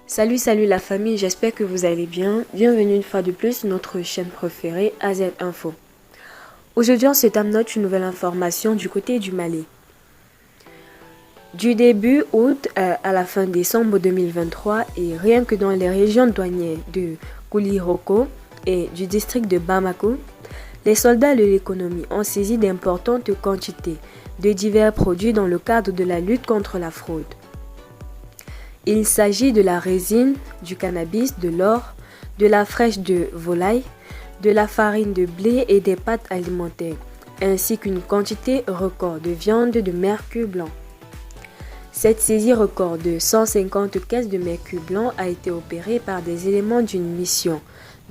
Salut la famille, j'espère que vous allez bien. Bienvenue une fois de plus sur notre chaîne préférée AZ Info. Aujourd'hui, on se note une nouvelle information du côté du Mali. Du début août à la fin décembre 2023 et rien que dans les régions douanières de Kouliroko et du district de Bamako, les soldats de l'économie ont saisi d'importantes quantités de divers produits dans le cadre de la lutte contre la fraude. Il s'agit de la résine, du cannabis, de l'or, de la fraîche de volaille, de la farine de blé et des pâtes alimentaires, ainsi qu'une quantité record de viande de mercure blanc. Cette saisie record de 150 caisses de mercure blanc a été opérée par des éléments d'une mission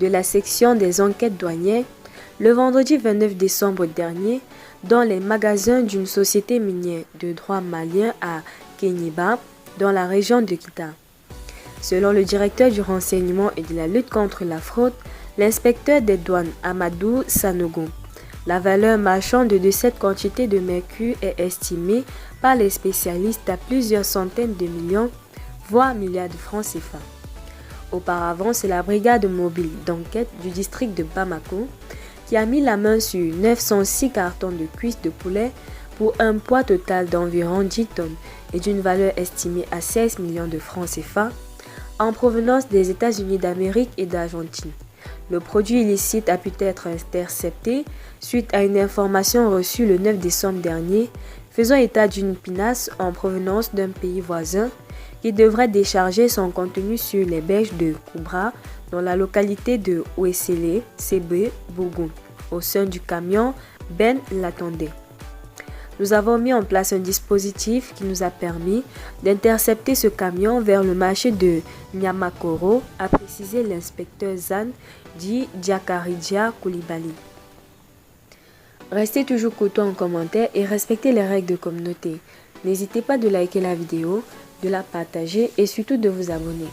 de la section des enquêtes douanières le vendredi 29 décembre dernier dans les magasins d'une société minière de droit malien à Kéniéba, dans la région de Kita. Selon le directeur du renseignement et de la lutte contre la fraude, l'inspecteur des douanes Amadou Sanogo, la valeur marchande de cette quantité de mercure est estimée par les spécialistes à plusieurs centaines de millions, voire milliards de francs CFA. Auparavant, c'est la brigade mobile d'enquête du district de Bamako qui a mis la main sur 906 cartons de cuisses de poulet pour un poids total d'environ 10 tonnes et d'une valeur estimée à 16 millions de francs CFA en provenance des États-Unis d'Amérique et d'Argentine. Le produit illicite a pu être intercepté suite à une information reçue le 9 décembre dernier faisant état d'une pinasse en provenance d'un pays voisin qui devrait décharger son contenu sur les berges de Koubra dans la localité de Ouessélé, Sébé, Bougoum, au sein du camion Ben l'attendait. Nous avons mis en place un dispositif qui nous a permis d'intercepter ce camion vers le marché de Niamakoro, a précisé l'inspecteur Zan dit Diakaridja Koulibaly. Restez toujours courtois en commentaire et respectez les règles de communauté. N'hésitez pas de liker la vidéo, de la partager et surtout de vous abonner.